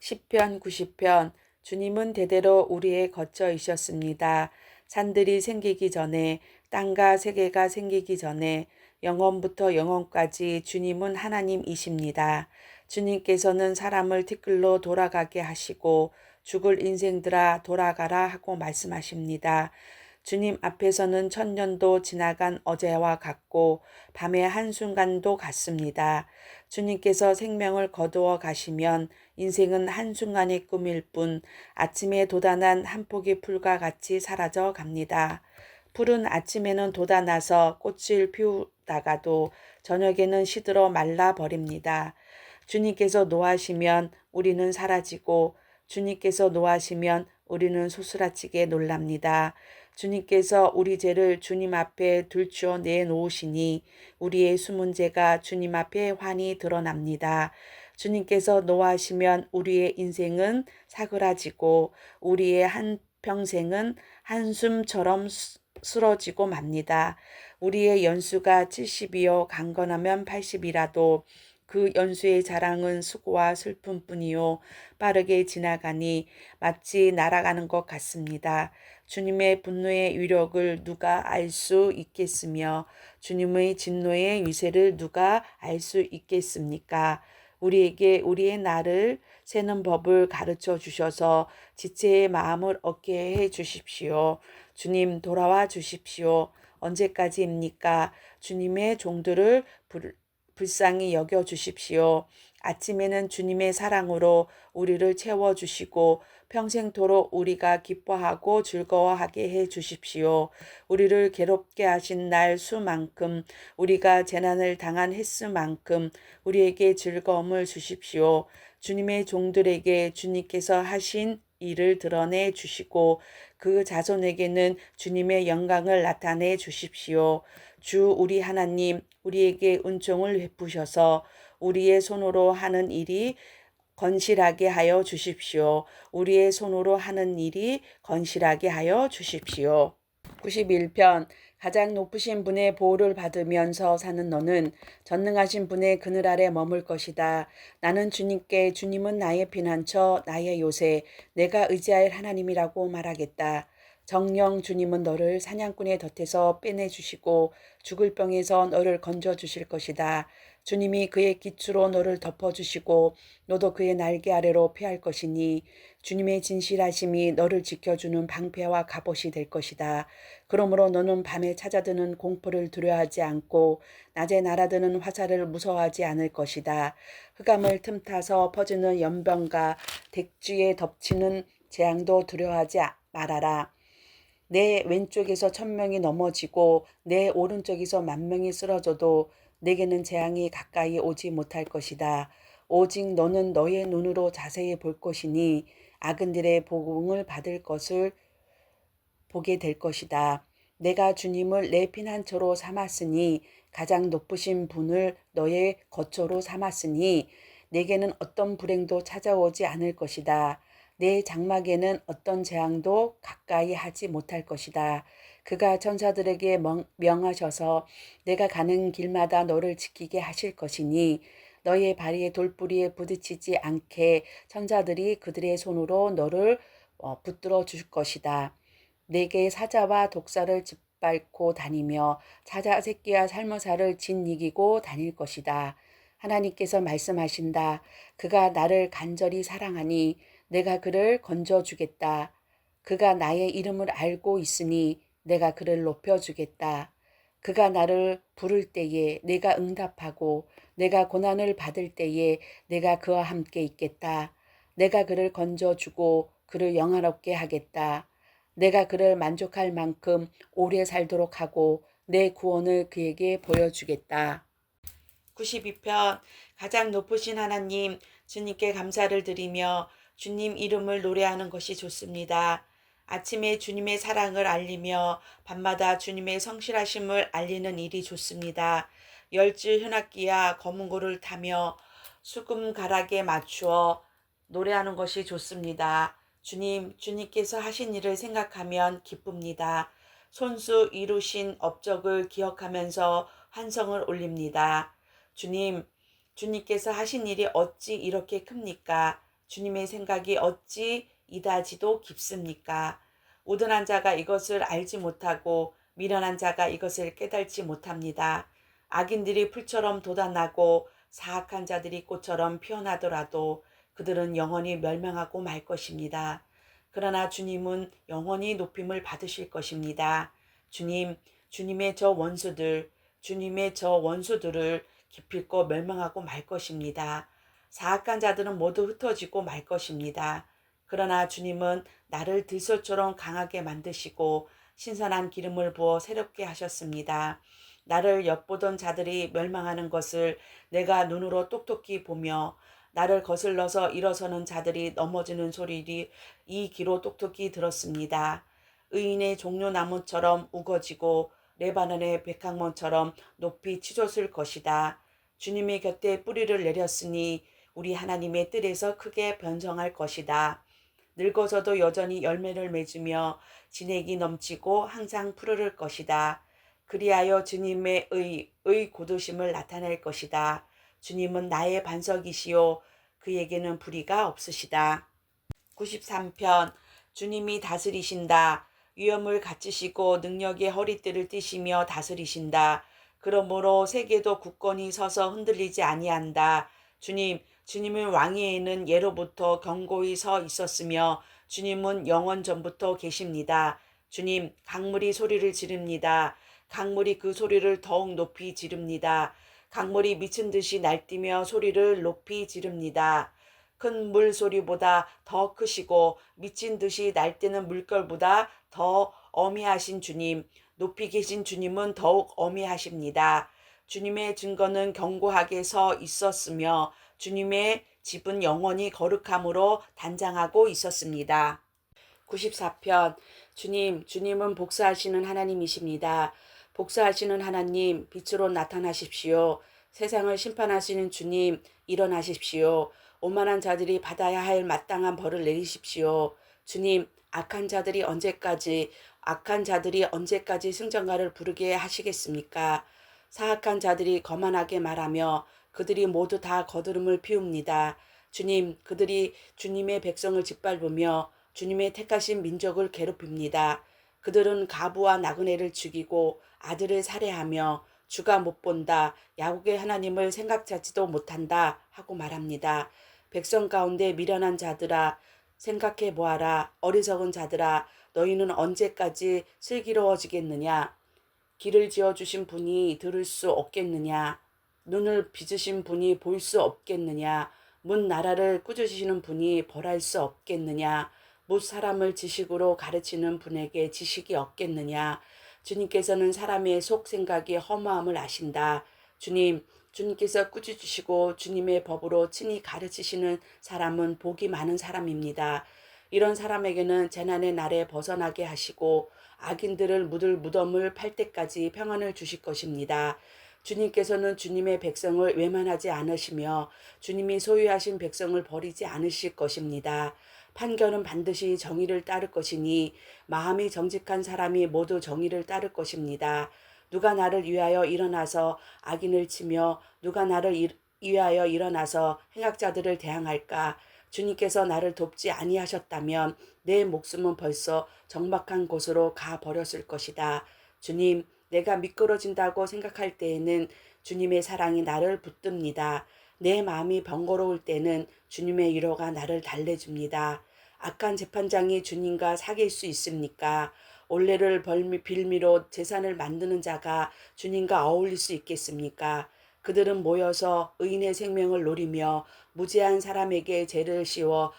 시편 90편. 주님은 대대로 우리의 거처이셨습니다. 산들이 생기기 전에, 땅과 세계가 생기기 전에, 영원부터 영원까지 주님은 하나님이십니다. 주님께서는 사람을 티끌로 돌아가게 하시고 죽을 인생들아 돌아가라 하고 말씀하십니다. 주님 앞에서는 천년도 지나간 어제와 같고 밤의 한순간도 같습니다. 주님께서 생명을 거두어 가시면 인생은 한순간의 꿈일 뿐 아침에 돋아난 한 포기 풀과 같이 사라져 갑니다. 풀은 아침에는 돋아나서 꽃을 피우다가도 저녁에는 시들어 말라버립니다. 주님께서 노하시면 우리는 사라지고 주님께서 노하시면 우리는 소스라치게 놀랍니다. 주님께서 우리 죄를 주님 앞에 들추어 내놓으시니 우리의 숨은 죄가 주님 앞에 환히 드러납니다. 주님께서 노하시면 우리의 인생은 사그라지고 우리의 한평생은 한숨처럼 쓰러지고 맙니다. 우리의 연수가 70이요 강건하면 80이라도 그 연수의 자랑은 수고와 슬픔뿐이요 빠르게 지나가니 마치 날아가는 것 같습니다. 주님의 분노의 위력을 누가 알 수 있겠으며 주님의 진노의 위세를 누가 알 수 있겠습니까? 우리에게 우리의 날을 세는 법을 가르쳐 주셔서 지체의 마음을 얻게 해 주십시오. 주님 돌아와 주십시오. 언제까지입니까? 주님의 종들을 불쌍히 여겨 주십시오. 아침에는 주님의 사랑으로 우리를 채워주시고 평생토록 우리가 기뻐하고 즐거워하게 해 주십시오. 우리를 괴롭게 하신 날 수만큼 우리가 재난을 당한 횟수만큼 우리에게 즐거움을 주십시오. 주님의 종들에게 주님께서 하신 일을 드러내 주시고 그 자손에게는 주님의 영광을 나타내 주십시오. 주 우리 하나님 우리에게 은총을 베푸셔서 우리의 손으로 하는 일이 건실하게 하여 주십시오. 우리의 손으로 하는 일이 건실하게 하여 주십시오. 91편. 가장 높으신 분의 보호를 받으면서 사는 너는 전능하신 분의 그늘 아래 머물 것이다. 나는 주님께 주님은 나의 피난처 나의 요새 내가 의지할 하나님이라고 말하겠다. 정령 주님은 너를 사냥꾼의 덫에서 빼내주시고 죽을 병에서 너를 건져주실 것이다. 주님이 그의 기초로 너를 덮어주시고 너도 그의 날개 아래로 피할 것이니 주님의 진실하심이 너를 지켜주는 방패와 갑옷이 될 것이다. 그러므로 너는 밤에 찾아드는 공포를 두려워하지 않고 낮에 날아드는 화살을 무서워하지 않을 것이다. 흑암을 틈타서 퍼지는 연병과 대지에 덮치는 재앙도 두려워하지 말아라. 내 왼쪽에서 1000명이 넘어지고 내 오른쪽에서 10,000명이 쓰러져도 내게는 재앙이 가까이 오지 못할 것이다. 오직 너는 너의 눈으로 자세히 볼 것이니 악인들의 보응을 받을 것을 보게 될 것이다. 내가 주님을 내 피난처로 삼았으니 가장 높으신 분을 너의 거처로 삼았으니 내게는 어떤 불행도 찾아오지 않을 것이다. 내 장막에는 어떤 재앙도 가까이 하지 못할 것이다. 그가 천사들에게 명하셔서 내가 가는 길마다 너를 지키게 하실 것이니 너의 발이 돌부리에 부딪히지 않게 천사들이 그들의 손으로 너를 붙들어 줄 것이다. 내게 사자와 독사를 짓밟고 다니며 사자 새끼와 살모사를 짓이기고 다닐 것이다. 하나님께서 말씀하신다. 그가 나를 간절히 사랑하니 내가 그를 건져주겠다. 그가 나의 이름을 알고 있으니 내가 그를 높여주겠다. 그가 나를 부를 때에 내가 응답하고 내가 고난을 받을 때에 내가 그와 함께 있겠다. 내가 그를 건져주고 그를 영화롭게 하겠다. 내가 그를 만족할 만큼 오래 살도록 하고 내 구원을 그에게 보여주겠다. 92편. 가장 높으신 하나님 주님께 감사를 드리며 주님 이름을 노래하는 것이 좋습니다. 아침에 주님의 사랑을 알리며 밤마다 주님의 성실하심을 알리는 일이 좋습니다. 열줄 현악기와 검은고를 타며 수금 가락에 맞추어 노래하는 것이 좋습니다. 주님께서 하신 일을 생각하면 기쁩니다. 손수 이루신 업적을 기억하면서 환성을 올립니다. 주님께서 하신 일이 어찌 이렇게 큽니까? 주님의 생각이 어찌 이다지도 깊습니까? 우둔한 자가 이것을 알지 못하고 미련한 자가 이것을 깨달지 못합니다. 악인들이 풀처럼 돋아나고 사악한 자들이 꽃처럼 피어나더라도 그들은 영원히 멸망하고 말 것입니다. 그러나 주님은 영원히 높임을 받으실 것입니다. 주님의 저 원수들을 기필코 멸망하고 말 것입니다. 사악한 자들은 모두 흩어지고 말 것입니다. 그러나 주님은 나를 들소처럼 강하게 만드시고 신선한 기름을 부어 새롭게 하셨습니다. 나를 엿보던 자들이 멸망하는 것을 내가 눈으로 똑똑히 보며 나를 거슬러서 일어서는 자들이 넘어지는 소리를 이 귀로 똑똑히 들었습니다. 의인의 종려나무처럼 우거지고 레바논의 백향목처럼 높이 치솟을 것이다. 주님의 곁에 뿌리를 내렸으니 우리 하나님의 뜰에서 크게 번성할 것이다. 늙어서도 여전히 열매를 맺으며 진액이 넘치고 항상 푸르를 것이다. 그리하여 주님의 고두심을 나타낼 것이다. 주님은 나의 반석이시요 그에게는 불의가 없으시다. 93편 주님이 다스리신다. 위엄을 갖추시고 능력의 허리띠를 띠시며 다스리신다. 그러므로 세계도 굳건히 서서 흔들리지 아니한다. 주님은 왕위에는 예로부터 견고히 서 있었으며 주님은 영원 전부터 계십니다. 주님, 강물이 소리를 지릅니다. 강물이 그 소리를 더욱 높이 지릅니다. 강물이 미친 듯이 날뛰며 소리를 높이 지릅니다. 큰 물소리보다 더 크시고 미친 듯이 날뛰는 물결보다 더 어미하신 주님, 높이 계신 주님은 더욱 어미하십니다. 주님의 증거는 견고하게 서 있었으며 주님의 집은 영원히 거룩함으로 단장하고 있었습니다. 94편 주님은 복사하시는 하나님이십니다. 복사하시는 하나님, 빛으로 나타나십시오. 세상을 심판하시는 주님, 일어나십시오. 오만한 자들이 받아야 할 마땅한 벌을 내리십시오. 주님, 악한 자들이 언제까지 승전가를 부르게 하시겠습니까? 사악한 자들이 거만하게 말하며 그들이 모두 다 거드름을 피웁니다. 주님, 그들이 주님의 백성을 짓밟으며 주님의 택하신 민족을 괴롭힙니다. 그들은 가부와 나그네를 죽이고 아들을 살해하며 주가 못 본다, 야곱의 하나님을 생각하지도 못한다 하고 말합니다. 백성 가운데 미련한 자들아, 생각해 보아라. 어리석은 자들아, 너희는 언제까지 슬기로워지겠느냐? 길을 지어주신 분이 들을 수 없겠느냐? 눈을 빚으신 분이 볼 수 없겠느냐? 문 나라를 꾸짖으시는 분이 벌할 수 없겠느냐? 못 사람을 지식으로 가르치는 분에게 지식이 없겠느냐? 주님께서는 사람의 속 생각이 허무함을 아신다. 주님께서 꾸짖으시고 주님의 법으로 친히 가르치시는 사람은 복이 많은 사람입니다. 이런 사람에게는 재난의 날에 벗어나게 하시고 악인들을 묻을 무덤을 팔 때까지 평안을 주실 것입니다. 주님께서는 주님의 백성을 외면하지 않으시며 주님이 소유하신 백성을 버리지 않으실 것입니다. 판결은 반드시 정의를 따를 것이니 마음이 정직한 사람이 모두 정의를 따를 것입니다. 누가 나를 위하여 일어나서 악인을 치며 누가 나를 위하여 일어나서 행악자들을 대항할까? 주님께서 나를 돕지 아니하셨다면 내 목숨은 벌써 적막한 곳으로 가 버렸을 것이다. 주님, 내가 미끄러진다고 생각할 때에는 주님의 사랑이 나를 붙듭니다. 내 마음이 번거로울 때는 주님의 위로가 나를 달래줍니다. 악한 재판장이 주님과 사귈 수 있습니까? 올레를 빌미로 재산을 만드는 자가 주님과 어울릴 수 있겠습니까? 그들은 모여서 의인의 생명을 노리며 무죄한 사람에게 죄를 씌워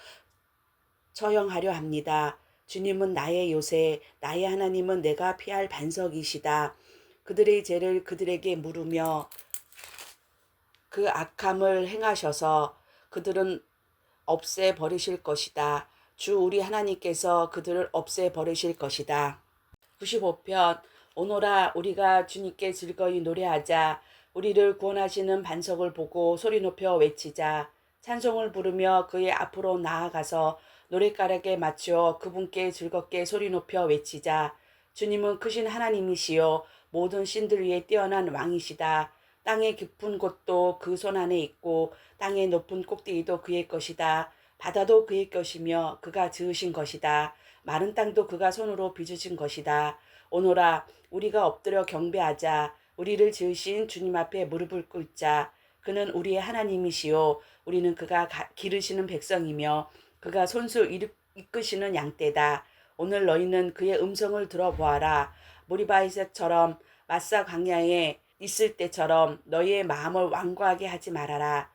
처형하려 합니다. 주님은 나의 요새, 나의 하나님은 내가 피할 반석이시다. 그들의 죄를 그들에게 물으며 그 악함을 행하셔서 그들은 없애버리실 것이다. 주 우리 하나님께서 그들을 없애버리실 것이다. 95편 오노라 우리가 주님께 즐거이 노래하자. 우리를 구원하시는 반석을 보고 소리 높여 외치자. 찬송을 부르며 그의 앞으로 나아가서 노랫가락에 맞추어 그분께 즐겁게 소리 높여 외치자. 주님은 크신 하나님이시요 모든 신들 위에 뛰어난 왕이시다. 땅의 깊은 곳도 그 손 안에 있고 땅의 높은 꼭대기도 그의 것이다. 바다도 그의 것이며 그가 지으신 것이다. 마른 땅도 그가 손으로 빚으신 것이다. 오노라 우리가 엎드려 경배하자. 우리를 지으신 주님 앞에 무릎을 꿇자. 그는 우리의 하나님이시요 우리는 그가 기르시는 백성이며 그가 손수 이끄시는 양떼다. 오늘 너희는 그의 음성을 들어보아라. 모리바에셋처럼 마사 광야에 있을 때처럼 너희의 마음을 완고하게 하지 말아라.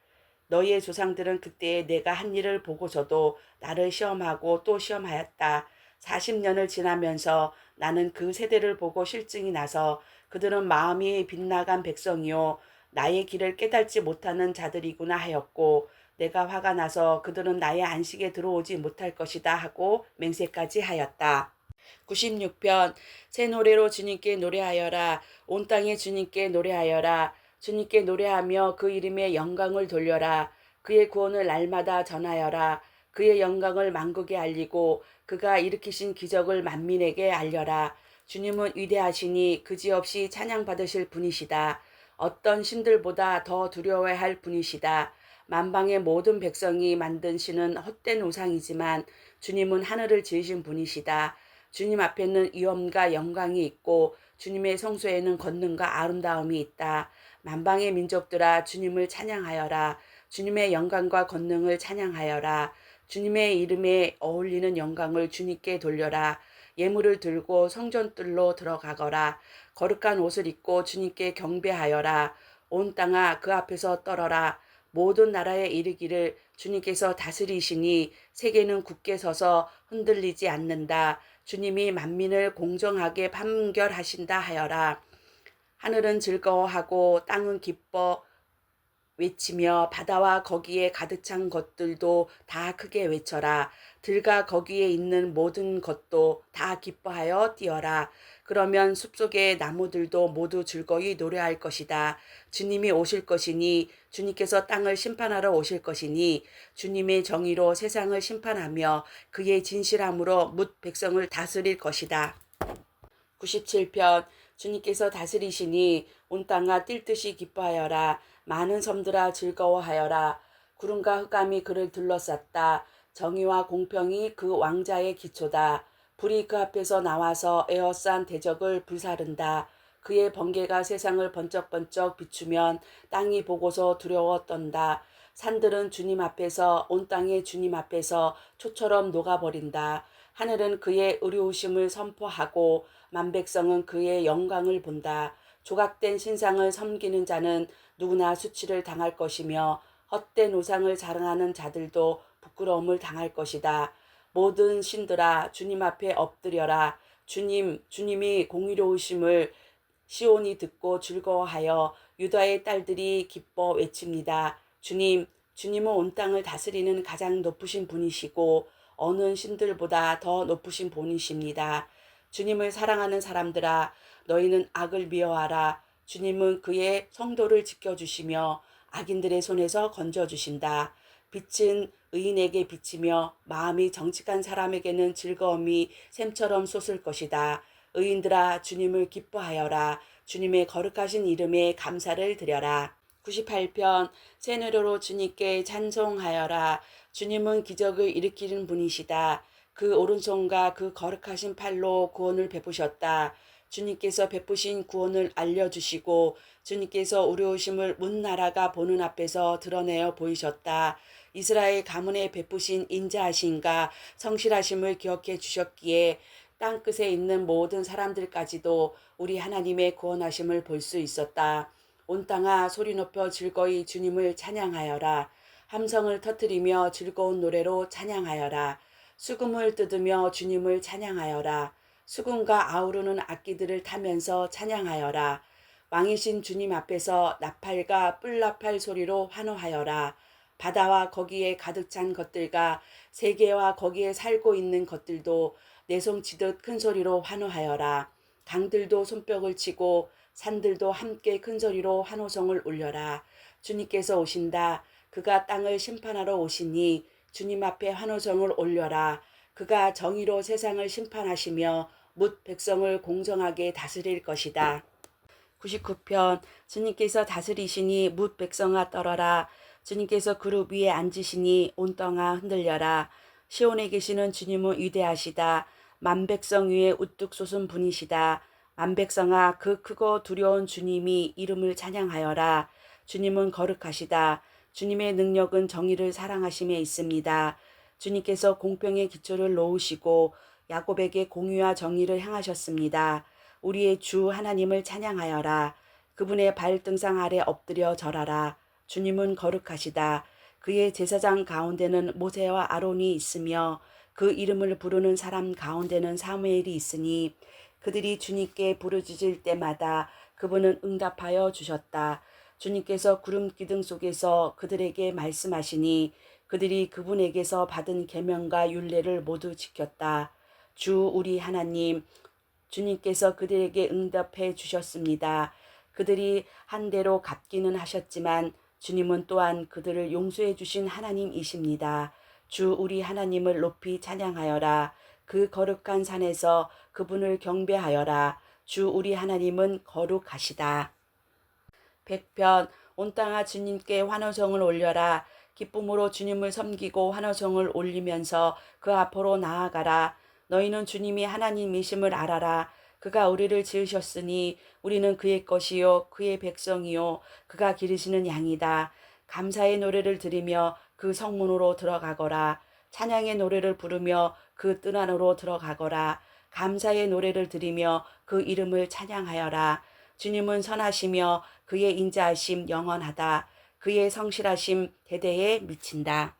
너희의 조상들은 그때에 내가 한 일을 보고서도 나를 시험하고 또 시험하였다. 40년을 지나면서 나는 그 세대를 보고 실증이 나서 그들은 마음이 빗나간 백성이요 나의 길을 깨닫지 못하는 자들이구나 하였고 내가 화가 나서 그들은 나의 안식에 들어오지 못할 것이다 하고 맹세까지 하였다. 96편 새 노래로 주님께 노래하여라. 온 땅에 주님께 노래하여라. 주님께 노래하며 그 이름의 영광을 돌려라. 그의 구원을 날마다 전하여라. 그의 영광을 만국에 알리고 그가 일으키신 기적을 만민에게 알려라. 주님은 위대하시니 그지없이 찬양받으실 분이시다. 어떤 신들보다 더 두려워야 할 분이시다. 만방의 모든 백성이 만든 신은 헛된 우상이지만 주님은 하늘을 지으신 분이시다. 주님 앞에는 위엄과 영광이 있고 주님의 성소에는 권능과 아름다움이 있다. 만방의 민족들아 주님을 찬양하여라. 주님의 영광과 권능을 찬양하여라. 주님의 이름에 어울리는 영광을 주님께 돌려라. 예물을 들고 성전뜰로 들어가거라. 거룩한 옷을 입고 주님께 경배하여라. 온 땅아 그 앞에서 떨어라. 모든 나라에 이르기를 주님께서 다스리시니 세계는 굳게 서서 흔들리지 않는다. 주님이 만민을 공정하게 판결하신다 하여라. 하늘은 즐거워하고 땅은 기뻐 외치며 바다와 거기에 가득 찬 것들도 다 크게 외쳐라. 들과 거기에 있는 모든 것도 다 기뻐하여 뛰어라. 그러면 숲속의 나무들도 모두 즐거이 노래할 것이다. 주님이 오실 것이니 주님께서 땅을 심판하러 오실 것이니 주님의 정의로 세상을 심판하며 그의 진실함으로 뭇 백성을 다스릴 것이다. 97편 주님께서 다스리시니 온 땅아 뛸 듯이 기뻐하여라. 많은 섬들아 즐거워하여라. 구름과 흑암이 그를 둘러쌌다. 정의와 공평이 그 왕자의 기초다. 불이 그 앞에서 나와서 에어싼 대적을 불사른다. 그의 번개가 세상을 번쩍번쩍 비추면 땅이 보고서 두려워 떤다. 산들은 주님 앞에서 온 땅의 주님 앞에서 초처럼 녹아버린다. 하늘은 그의 의로우심을 선포하고 만백성은 그의 영광을 본다. 조각된 신상을 섬기는 자는 누구나 수치를 당할 것이며 헛된 우상을 자랑하는 자들도 부끄러움을 당할 것이다. 모든 신들아 주님 앞에 엎드려라. 주님이 공의로우심을 시온이 듣고 즐거워하여 유다의 딸들이 기뻐 외칩니다. 주님은 온 땅을 다스리는 가장 높으신 분이시고 어느 신들보다 더 높으신 분이십니다. 주님을 사랑하는 사람들아 너희는 악을 미워하라. 주님은 그의 성도를 지켜주시며 악인들의 손에서 건져주신다. 빛은 의인에게 비치며 마음이 정직한 사람에게는 즐거움이 샘처럼 솟을 것이다. 의인들아 주님을 기뻐하여라. 주님의 거룩하신 이름에 감사를 드려라. 98편 새 노래로 주님께 찬송하여라. 주님은 기적을 일으키는 분이시다. 그 오른손과 그 거룩하신 팔로 구원을 베푸셨다. 주님께서 베푸신 구원을 알려주시고 주님께서 의로우심을 문 나라가 보는 앞에서 드러내어 보이셨다. 이스라엘 가문에 베푸신 인자하심과 성실하심을 기억해 주셨기에 땅끝에 있는 모든 사람들까지도 우리 하나님의 구원하심을 볼 수 있었다. 온 땅아 소리 높여 즐거이 주님을 찬양하여라. 함성을 터뜨리며 즐거운 노래로 찬양하여라. 수금을 뜯으며 주님을 찬양하여라. 수금과 아우르는 악기들을 타면서 찬양하여라. 왕이신 주님 앞에서 나팔과 뿔나팔 소리로 환호하여라. 바다와 거기에 가득 찬 것들과 세계와 거기에 살고 있는 것들도 내송치듯 큰 소리로 환호하여라. 강들도 손뼉을 치고 산들도 함께 큰 소리로 환호성을 울려라. 주님께서 오신다. 그가 땅을 심판하러 오시니 주님 앞에 환호성을 올려라. 그가 정의로 세상을 심판하시며 뭇 백성을 공정하게 다스릴 것이다. 99편 주님께서 다스리시니 뭇 백성아 떨어라. 주님께서 그룹 위에 앉으시니 온 땅아 흔들려라. 시온에 계시는 주님은 위대하시다. 만백성 위에 우뚝 솟은 분이시다. 만백성아 그 크고 두려운 주님이 이름을 찬양하여라. 주님은 거룩하시다. 주님의 능력은 정의를 사랑하심에 있습니다. 주님께서 공평의 기초를 놓으시고 야곱에게 공의와 정의를 행하셨습니다. 우리의 주 하나님을 찬양하여라. 그분의 발등상 아래 엎드려 절하라. 주님은 거룩하시다. 그의 제사장 가운데는 모세와 아론이 있으며 그 이름을 부르는 사람 가운데는 사무엘이 있으니 그들이 주님께 부르짖을 때마다 그분은 응답하여 주셨다. 주님께서 구름 기둥 속에서 그들에게 말씀하시니 그들이 그분에게서 받은 계명과 율례를 모두 지켰다. 주 우리 하나님 주님께서 그들에게 응답해 주셨습니다. 그들이 한 대로 갚기는 하셨지만 주님은 또한 그들을 용서해 주신 하나님이십니다. 주 우리 하나님을 높이 찬양하여라. 그 거룩한 산에서 그분을 경배하여라. 주 우리 하나님은 거룩하시다. 백편 온 땅아 주님께 환호성을 올려라. 기쁨으로 주님을 섬기고 환호성을 올리면서 그 앞으로 나아가라. 너희는 주님이 하나님이심을 알아라. 그가 우리를 지으셨으니 우리는 그의 것이요 그의 백성이요 그가 기르시는 양이다. 감사의 노래를 들으며 그 성문으로 들어가거라. 찬양의 노래를 부르며 그 뜰 안으로 들어가거라. 감사의 노래를 들으며 그 이름을 찬양하여라. 주님은 선하시며 그의 인자하심 영원하다. 그의 성실하심 대대에 미친다.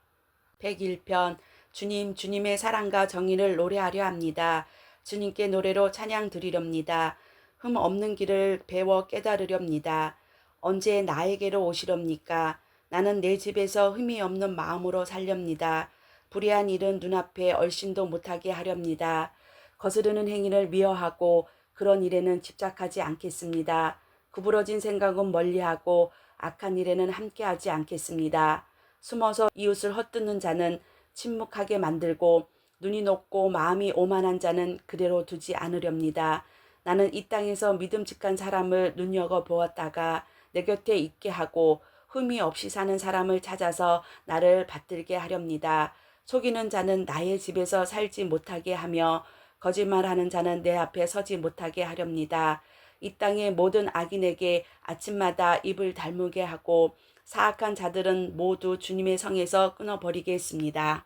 101편 주님의 사랑과 정의를 노래하려 합니다. 주님께 노래로 찬양 드리렵니다. 흠 없는 길을 배워 깨달으렵니다. 언제 나에게로 오시렵니까? 나는 내 집에서 흠이 없는 마음으로 살렵니다. 불의한 일은 눈앞에 얼씬도 못하게 하렵니다. 거스르는 행위를 미워하고 그런 일에는 집착하지 않겠습니다. 구부러진 생각은 멀리하고 악한 일에는 함께하지 않겠습니다. 숨어서 이웃을 헛듣는 자는 침묵하게 만들고 눈이 높고 마음이 오만한 자는 그대로 두지 않으렵니다. 나는 이 땅에서 믿음직한 사람을 눈여겨보았다가 내 곁에 있게 하고 흠이 없이 사는 사람을 찾아서 나를 받들게 하렵니다. 속이는 자는 나의 집에서 살지 못하게 하며 거짓말하는 자는 내 앞에 서지 못하게 하렵니다. 이 땅의 모든 악인에게 아침마다 입을 닮게 하고 사악한 자들은 모두 주님의 성에서 끊어버리겠습니다.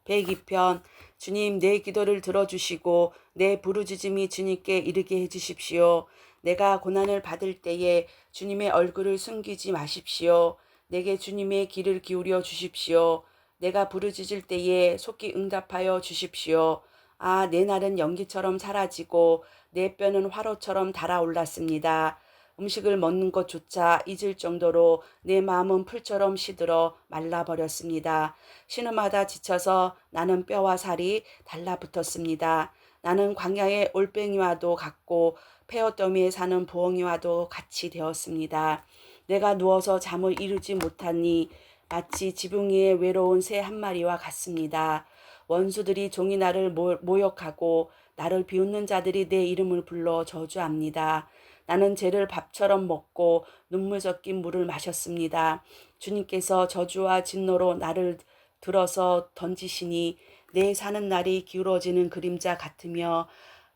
102편 주님 내 기도를 들어주시고 내 부르짖음이 주님께 이르게 해주십시오. 내가 고난을 받을 때에 주님의 얼굴을 숨기지 마십시오. 내게 주님의 귀를 기울여 주십시오. 내가 부르짖을 때에 속히 응답하여 주십시오. 아, 내 날은 연기처럼 사라지고 내 뼈는 화로처럼 달아올랐습니다. 음식을 먹는 것조차 잊을 정도로 내 마음은 풀처럼 시들어 말라버렸습니다. 신음하다 지쳐서 나는 뼈와 살이 달라붙었습니다. 나는 광야의 올뱅이와도 같고 폐허더미에 사는 부엉이와도 같이 되었습니다. 내가 누워서 잠을 이루지 못하니 마치 지붕 위에 외로운 새 한 마리와 같습니다. 원수들이 종이 나를 모욕하고 나를 비웃는 자들이 내 이름을 불러 저주합니다. 나는 죄를 밥처럼 먹고 눈물 섞인 물을 마셨습니다. 주님께서 저주와 진노로 나를 들어서 던지시니 내 사는 날이 기울어지는 그림자 같으며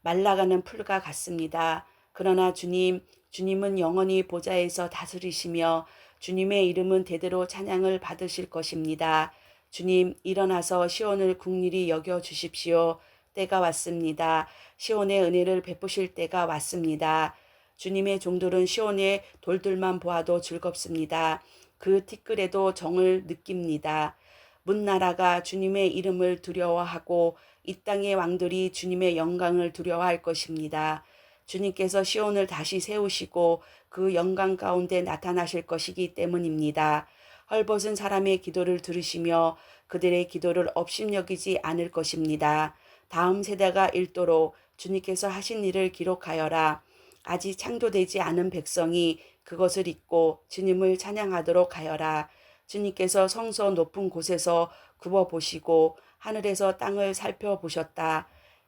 말라가는 풀과 같습니다. 그러나 주님은 영원히 보좌에서 다스리시며 주님의 이름은 대대로 찬양을 받으실 것입니다. 주님 일어나서 시온을 국률이 여겨 주십시오. 때가 왔습니다. 시온의 은혜를 베푸실 때가 왔습니다. 주님의 종들은 시온의 돌들만 보아도 즐겁습니다. 그 티끌에도 정을 느낍니다. 문나라가 주님의 이름을 두려워하고 이 땅의 왕들이 주님의 영광을 두려워할 것입니다. 주님께서 시온을 다시 세우시고 그 영광 가운데 나타나실 것이기 때문입니다. 헐벗은 사람의 기도를 들으시며 그들의 기도를 업신여기지 않을 것입니다. 다음 세대가 읽도록 주님께서 하신 일을 기록하여라. 아직 창조되지 않은 백성이 그것을 읽고 주님을 찬양하도록 하여라. 주님께서 성소 높은 곳에서 굽어보시고 하늘에서 땅을 살펴보셨다.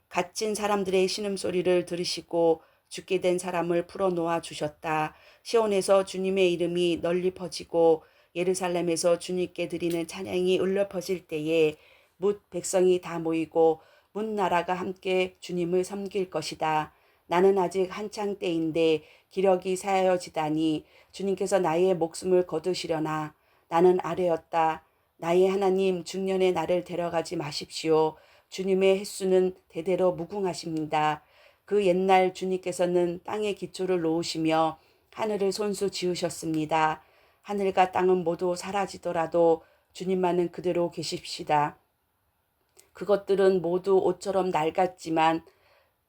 갇힌 사람들의 신음소리를 들으시고 죽게 된 사람을 풀어놓아 주셨다. 시온에서 주님의 이름이 널리 퍼지고 예루살렘에서 주님께 드리는 찬양이 울려 퍼질 때에 뭇 백성이 다 모이고 뭇 나라가 함께 주님을 섬길 것이다. 나는 아직 한창 때인데 기력이 사여지다니 주님께서 나의 목숨을 거두시려나. 나는 아뢰었다. 나의 하나님 중년의 나를 데려가지 마십시오. 주님의 횟수는 대대로 무궁하십니다. 그 옛날 주님께서는 땅의 기초를 놓으시며 하늘을 손수 지으셨습니다. 하늘과 땅은 모두 사라지더라도 주님만은 그대로 계십시다. 그것들은 모두 옷처럼 낡았지만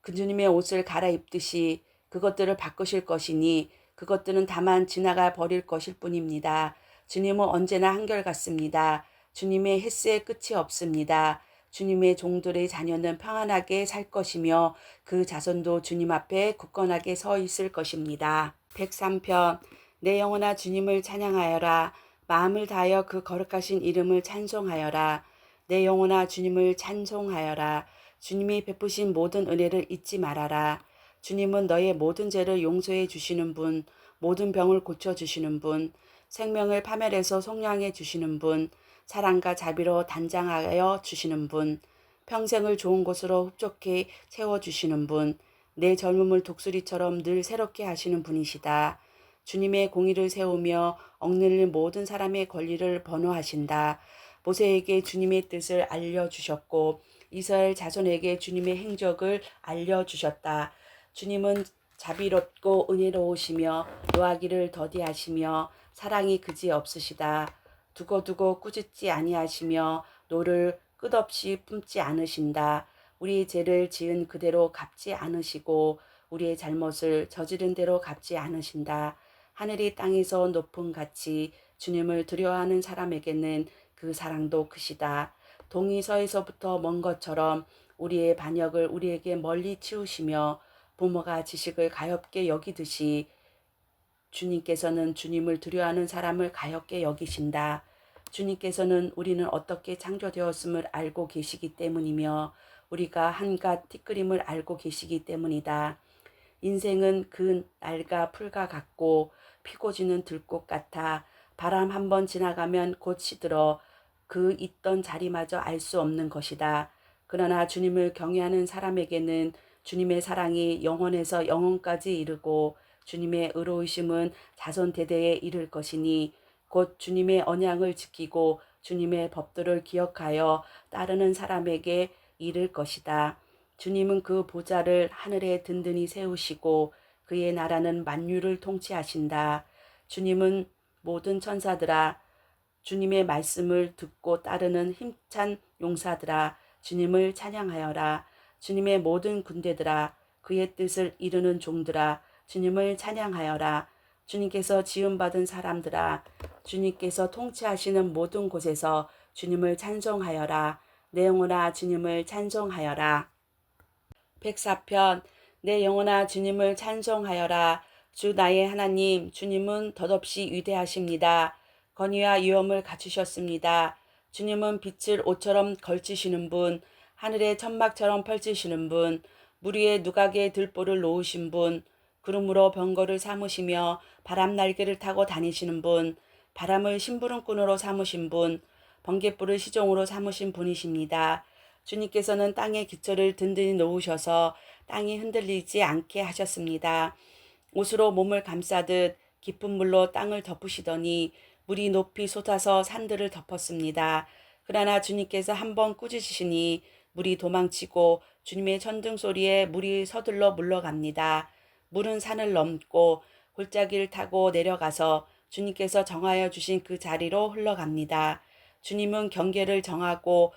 그 주님의 옷을 갈아입듯이 그것들을 바꾸실 것이니 그것들은 다만 지나가 버릴 것일 뿐입니다. 주님은 언제나 한결같습니다. 주님의 횟수에 끝이 없습니다. 주님의 종들의 자녀는 평안하게 살 것이며 그 자손도 주님 앞에 굳건하게 서 있을 것입니다. 103편 내 영혼아 주님을 찬양하여라. 마음을 다하여 그 거룩하신 이름을 찬송하여라. 내 영혼아 주님을 찬송하여라. 주님이 베푸신 모든 은혜를 잊지 말아라. 주님은 너의 모든 죄를 용서해 주시는 분, 모든 병을 고쳐주시는 분, 생명을 파멸해서 속량해 주시는 분, 사랑과 자비로 단장하여 주시는 분, 평생을 좋은 곳으로 흡족해 채워주시는 분, 내 젊음을 독수리처럼 늘 새롭게 하시는 분이시다. 주님의 공의를 세우며 억눌린 모든 사람의 권리를 번호하신다. 모세에게 주님의 뜻을 알려주셨고 이스라엘 자손에게 주님의 행적을 알려주셨다. 주님은 자비롭고 은혜로우시며 노하기를 더디하시며 사랑이 그지 없으시다. 두고두고 꾸짖지 아니하시며 노를 끝없이 품지 않으신다. 우리의 죄를 지은 그대로 갚지 않으시고 우리의 잘못을 저지른 대로 갚지 않으신다. 하늘이 땅에서 높음 같이 주님을 두려워하는 사람에게는 그 사랑도 크시다. 동이 서에서부터 먼 것처럼 우리의 반역을 우리에게 멀리 치우시며 부모가 지식을 가엾게 여기듯이 주님께서는 주님을 두려워하는 사람을 가엾게 여기신다. 주님께서는 우리는 어떻게 창조되었음을 알고 계시기 때문이며 우리가 한갓 티끌임을 알고 계시기 때문이다. 인생은 그 날과 풀과 같고 피고 지는 들꽃 같아 바람 한번 지나가면 곧 시들어 그 있던 자리마저 알 수 없는 것이다. 그러나 주님을 경외하는 사람에게는 주님의 사랑이 영원에서 영원까지 이르고 주님의 의로우심은 자손 대대에 이를 것이니 곧 주님의 언약을 지키고 주님의 법도를 기억하여 따르는 사람에게 이를 것이다. 주님은 그 보좌를 하늘에 든든히 세우시고 그의 나라는 만유를 통치하신다. 주님은 모든 천사들아 주님의 말씀을 듣고 따르는 힘찬 용사들아 주님을 찬양하여라. 주님의 모든 군대들아 그의 뜻을 이루는 종들아 주님을 찬양하여라. 주님께서 지음받은 사람들아 주님께서 통치하시는 모든 곳에서 주님을 찬송하여라. 내 영혼아 주님을 찬송하여라. 104편 내 영혼아 주님을 찬송하여라. 주 나의 하나님 주님은 덧없이 위대하십니다. 건의와 위엄을 갖추셨습니다. 주님은 빛을 옷처럼 걸치시는 분, 하늘의 천막처럼 펼치시는 분, 물 위에 누각의 들보를 놓으신 분, 구름으로 병거를 삼으시며 바람 날개를 타고 다니시는 분, 바람을 심부름꾼으로 삼으신 분, 번갯불을 시종으로 삼으신 분이십니다. 주님께서는 땅의 기초를 든든히 놓으셔서 땅이 흔들리지 않게 하셨습니다. 옷으로 몸을 감싸듯 깊은 물로 땅을 덮으시더니 물이 높이 솟아서 산들을 덮었습니다. 그러나 주님께서 한번 꾸짖으시니 물이 도망치고 주님의 천둥 소리에 물이 서둘러 물러갑니다. 물은 산을 넘고 골짜기를 타고 내려가서 주님께서 정하여 주신 그 자리로 흘러갑니다. 주님은 경계를 정하고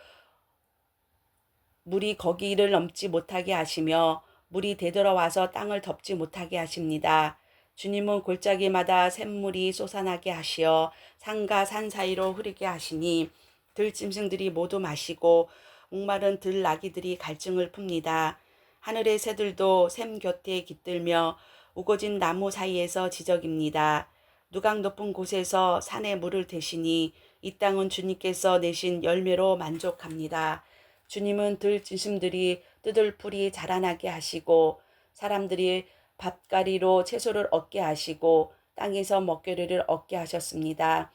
물이 거기를 넘지 못하게 하시며 물이 되돌아와서 땅을 덮지 못하게 하십니다. 주님은 골짜기마다 샘물이 솟아나게 하시어 산과 산 사이로 흐르게 하시니 들짐승들이 모두 마시고 목마른 들나귀들이 갈증을 풉니다. 하늘의 새들도 샘 곁에 깃들며 우거진 나무 사이에서 지저깁니다. 누각 높은 곳에서 산에 물을 대시니 이 땅은 주님께서 내신 열매로 만족합니다. 주님은 들짐승들이 뜯을 풀이 자라나게 하시고 사람들이 밥가리로 채소를 얻게 하시고 땅에서 먹거리를 얻게 하셨습니다.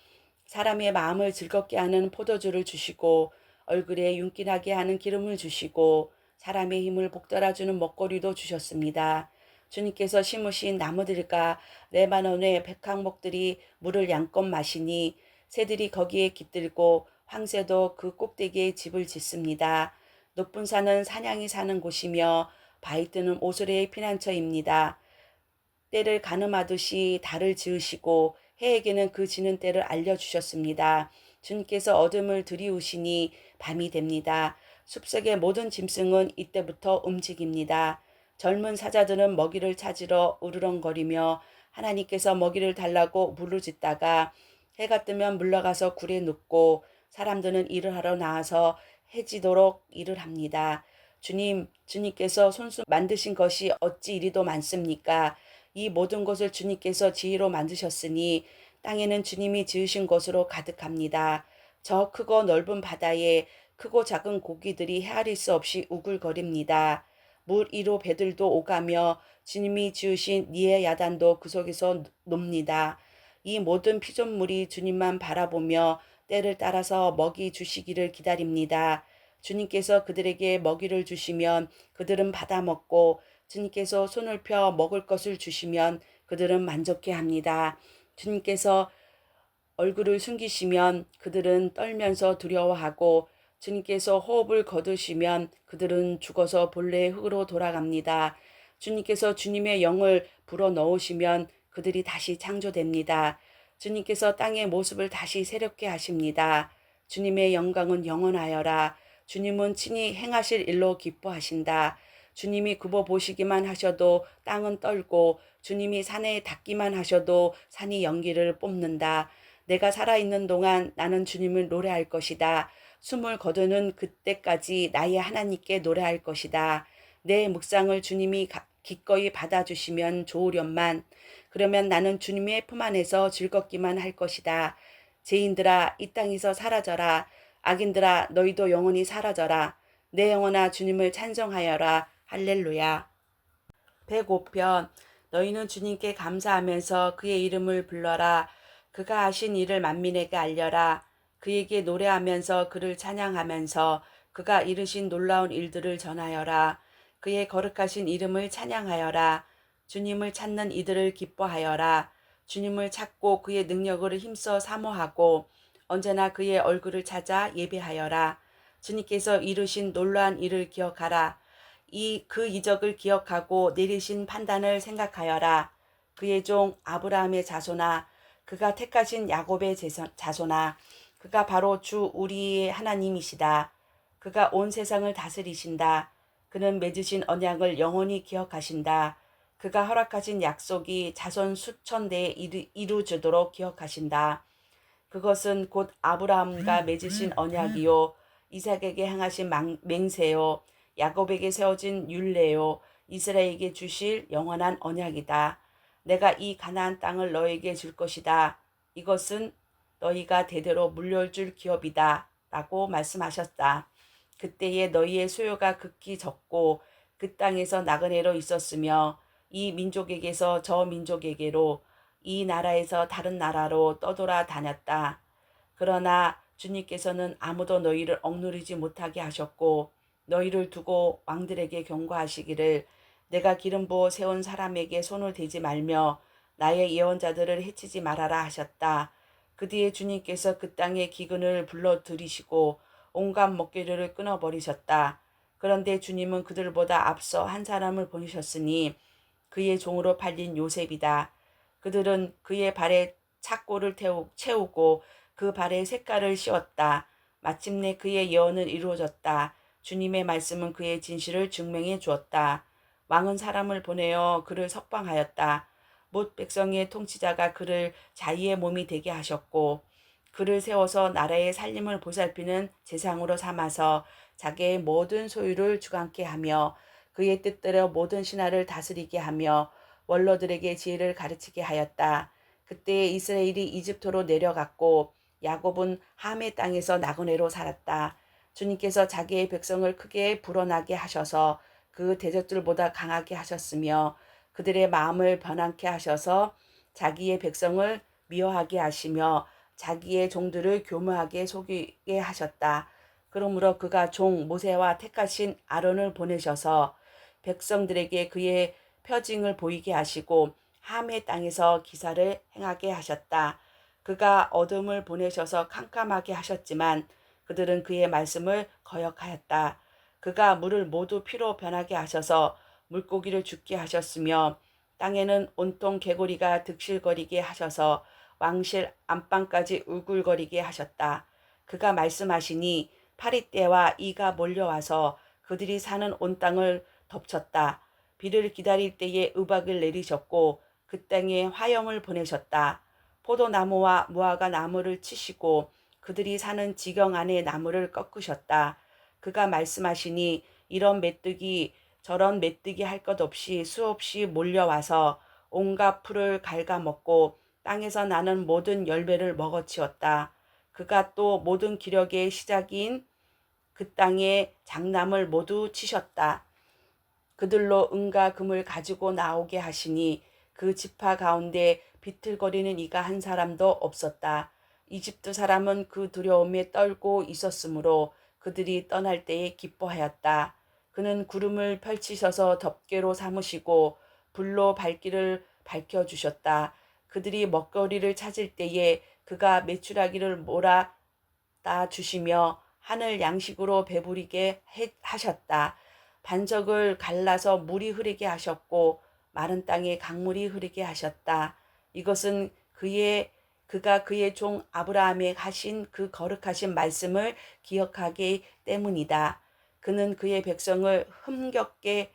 사람의 마음을 즐겁게 하는 포도주를 주시고 얼굴에 윤기 나게 하는 기름을 주시고 사람의 힘을 북돋아주는 먹거리도 주셨습니다. 주님께서 심으신 나무들과 레바논의 백향목들이 물을 양껏 마시니 새들이 거기에 깃들고 황새도 그 꼭대기에 집을 짓습니다. 높은 산은 사냥이 사는 곳이며 바위 뜨는 오스레의 피난처입니다. 때를 가늠하듯이 달을 지으시고 해에게는 그 지는 때를 알려주셨습니다. 주님께서 어둠을 들이우시니 밤이 됩니다. 숲속의 모든 짐승은 이때부터 움직입니다. 젊은 사자들은 먹이를 찾으러 우르렁거리며 하나님께서 먹이를 달라고 부르짖다가 해가 뜨면 물러가서 굴에 눕고 사람들은 일을 하러 나와서 해지도록 일을 합니다. 주님께서 손수 만드신 것이 어찌 이리도 많습니까? 이 모든 것을 주님께서 지혜로 만드셨으니 땅에는 주님이 지으신 것으로 가득합니다. 저 크고 넓은 바다에 크고 작은 고기들이 헤아릴 수 없이 우글거립니다. 물 위로 배들도 오가며 주님이 지으신 니의 야단도 그 속에서 놉니다. 이 모든 피조물이 주님만 바라보며 때를 따라서 먹이 주시기를 기다립니다. 주님께서 그들에게 먹이를 주시면 그들은 받아먹고 주님께서 손을 펴 먹을 것을 주시면 그들은 만족해 합니다. 주님께서 얼굴을 숨기시면 그들은 떨면서 두려워하고 주님께서 호흡을 거두시면 그들은 죽어서 본래의 흙으로 돌아갑니다. 주님께서 주님의 영을 불어넣으시면 그들이 다시 창조됩니다. 주님께서 땅의 모습을 다시 새롭게 하십니다. 주님의 영광은 영원하여라. 주님은 친히 행하실 일로 기뻐하신다. 주님이 굽어 보시기만 하셔도 땅은 떨고 주님이 산에 닿기만 하셔도 산이 연기를 뽐는다. 내가 살아있는 동안 나는 주님을 노래할 것이다. 숨을 거두는 그때까지 나의 하나님께 노래할 것이다. 내 묵상을 주님이 기꺼이 받아주시면 좋으련만 그러면 나는 주님의 품 안에서 즐겁기만 할 것이다. 죄인들아 이 땅에서 사라져라. 악인들아 너희도 영원히 사라져라. 내 영혼아 주님을 찬송하여라. 할렐루야. 105편 너희는 주님께 감사하면서 그의 이름을 불러라. 그가 하신 일을 만민에게 알려라. 그에게 노래하면서 그를 찬양하면서 그가 이루신 놀라운 일들을 전하여라. 그의 거룩하신 이름을 찬양하여라. 주님을 찾는 이들을 기뻐하여라. 주님을 찾고 그의 능력을 힘써 사모하고 언제나 그의 얼굴을 찾아 예배하여라. 주님께서 이루신 놀라운 일을 기억하라. 그 이적을 기억하고 내리신 판단을 생각하여라. 그의 종 아브라함의 자손아, 그가 택하신 야곱의 자손아, 그가 바로 주 우리의 하나님이시다. 그가 온 세상을 다스리신다. 그는 맺으신 언약을 영원히 기억하신다. 그가 허락하신 약속이 자손 수천 대에 이루어지도록 기억하신다. 그것은 곧 아브라함과 맺으신 언약이요 이삭에게 행하신 맹세요 야곱에게 세워진 율례요 이스라엘에게 주실 영원한 언약이다. 내가 이 가나안 땅을 너에게 줄 것이다. 이것은 너희가 대대로 물려줄 줄 기업이다. 라고 말씀하셨다. 그때에 너희의 소요가 극히 적고 그 땅에서 나그네로 있었으며 이 민족에게서 저 민족에게로 이 나라에서 다른 나라로 떠돌아 다녔다. 그러나 주님께서는 아무도 너희를 억누르지 못하게 하셨고 너희를 두고 왕들에게 경고하시기를 내가 기름 부어 세운 사람에게 손을 대지 말며 나의 예언자들을 해치지 말아라 하셨다. 그 뒤에 주님께서 그 땅의 기근을 불러 들이시고 온갖 먹거리를 끊어버리셨다. 그런데 주님은 그들보다 앞서 한 사람을 보내셨으니 그의 종으로 팔린 요셉이다. 그들은 그의 발에 착고를 채우고 그 발에 색깔을 씌웠다. 마침내 그의 예언은 이루어졌다. 주님의 말씀은 그의 진실을 증명해 주었다. 왕은 사람을 보내어 그를 석방하였다. 못 백성의 통치자가 그를 자기의 몸이 되게 하셨고 그를 세워서 나라의 살림을 보살피는 재상으로 삼아서 자기의 모든 소유를 주관케 하며 그의 뜻대로 모든 신하를 다스리게 하며 원로들에게 지혜를 가르치게 하였다. 그때 이스라엘이 이집트로 내려갔고 야곱은 함의 땅에서 나그네로 살았다. 주님께서 자기의 백성을 크게 불어나게 하셔서 그 대적들보다 강하게 하셨으며 그들의 마음을 변함케 하셔서 자기의 백성을 미워하게 하시며 자기의 종들을 교묘하게 속이게 하셨다. 그러므로 그가 종 모세와 택하신 아론을 보내셔서 백성들에게 그의 표징을 보이게 하시고 함의 땅에서 기사를 행하게 하셨다. 그가 어둠을 보내셔서 캄캄하게 하셨지만 그들은 그의 말씀을 거역하였다. 그가 물을 모두 피로 변하게 하셔서 물고기를 죽게 하셨으며 땅에는 온통 개구리가 득실거리게 하셔서 왕실 안방까지 울굴거리게 하셨다. 그가 말씀하시니 파리떼와 이가 몰려와서 그들이 사는 온 땅을 덮쳤다. 비를 기다릴 때에 우박을 내리셨고 그 땅에 화염을 보내셨다. 포도나무와 무화과 나무를 치시고 그들이 사는 지경 안의 나무를 꺾으셨다. 그가 말씀하시니 이런 메뚜기 저런 메뚜기 할 것 없이 수없이 몰려와서 온갖 풀을 갉아먹고 땅에서 나는 모든 열매를 먹어치웠다. 그가 또 모든 기력의 시작인 그 땅의 장남을 모두 치셨다. 그들로 은과 금을 가지고 나오게 하시니 그 지파 가운데 비틀거리는 이가 한 사람도 없었다. 이집트 사람은 그 두려움에 떨고 있었으므로 그들이 떠날 때에 기뻐하였다. 그는 구름을 펼치셔서 덮개로 삼으시고 불로 발길을 밝혀주셨다. 그들이 먹거리를 찾을 때에 그가 메추라기를 몰아다 주시며 하늘 양식으로 배부리게 하셨다. 반석을 갈라서 물이 흐르게 하셨고 마른 땅에 강물이 흐르게 하셨다. 이것은 그가 그의 종 아브라함에 하신 그 거룩하신 말씀을 기억하기 때문이다. 그는 그의 백성을 힘겹게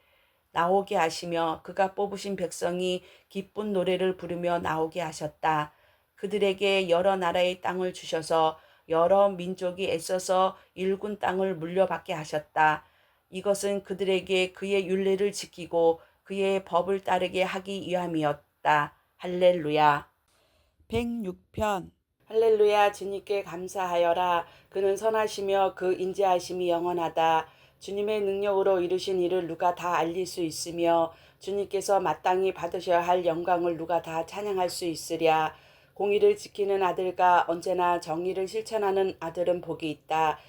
나오게 하시며 그가 뽑으신 백성이 기쁜 노래를 부르며 나오게 하셨다. 그들에게 여러 나라의 땅을 주셔서 여러 민족이 애써서 일군 땅을 물려받게 하셨다. 이것은 그들에게 그의 율례를 지키고 그의 법을 따르게 하기 위함이었다. 할렐루야. 106편. 할렐루야. 주님께 감사하여라. 그는 선하시며 그 인자하심이 영원하다. 주님의 능력으로 이루신 일을 누가 다 알릴 수 있으며 주님께서 마땅히 받으셔야 할 영광을 누가 다 찬양할 수 있으랴. 공의를 지키는 아들과 언제나 정의를 실천하는 아들은 복이 있다.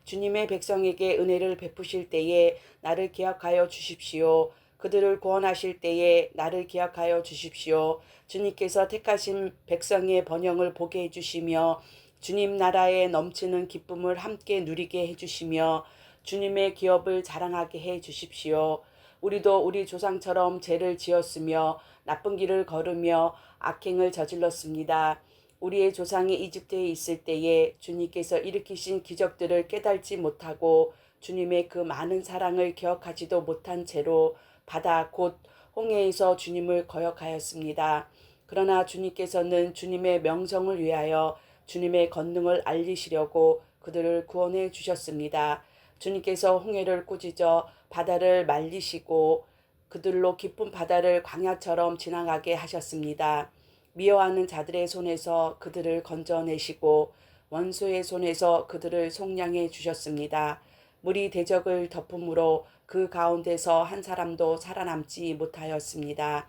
주님의 백성에게 은혜를 베푸실 때에 나를 기억하여 주십시오. 그들을 구원하실 때에 나를 기억하여 주십시오. 주님께서 택하신 백성의 번영을 보게 해주시며 주님 나라에 넘치는 기쁨을 함께 누리게 해주시며 주님의 기업을 자랑하게 해주십시오. 우리도 우리 조상처럼 죄를 지었으며 나쁜 길을 걸으며 악행을 저질렀습니다. 우리의 조상이 이집트에 있을 때에 주님께서 일으키신 기적들을 깨달지 못하고 주님의 그 많은 사랑을 기억하지도 못한 채로 바다 곧 홍해에서 주님을 거역하였습니다. 그러나 주님께서는 주님의 명성을 위하여 주님의 권능을 알리시려고 그들을 구원해 주셨습니다. 주님께서 홍해를 꾸짖어 바다를 말리시고 그들로 깊은 바다를 광야처럼 지나가게 하셨습니다. 미워하는 자들의 손에서 그들을 건져내시고 원수의 손에서 그들을 속량해 주셨습니다. 물이 대적을 덮음으로 그 가운데서 한 사람도 살아남지 못하였습니다.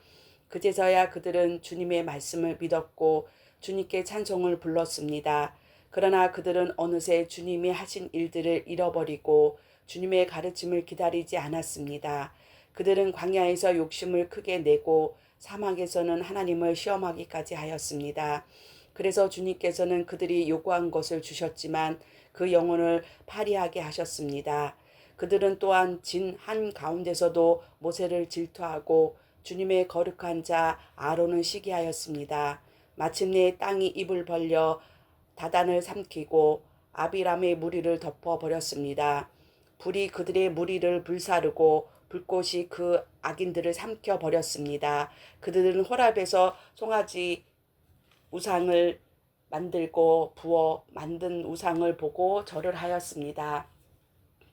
그제서야 그들은 주님의 말씀을 믿었고 주님께 찬송을 불렀습니다. 그러나 그들은 어느새 주님이 하신 일들을 잃어버리고 주님의 가르침을 기다리지 않았습니다. 그들은 광야에서 욕심을 크게 내고 사막에서는 하나님을 시험하기까지 하였습니다. 그래서 주님께서는 그들이 요구한 것을 주셨지만 그 영혼을 파리하게 하셨습니다. 그들은 또한 진 한 가운데서도 모세를 질투하고 주님의 거룩한 자 아론을 시기하였습니다. 마침내 땅이 입을 벌려 다단을 삼키고 아비람의 무리를 덮어버렸습니다. 불이 그들의 무리를 불사르고 불꽃이 그 악인들을 삼켜버렸습니다. 그들은 호랍에서 송아지 우상을 만들고 부어 만든 우상을 보고 절을 하였습니다.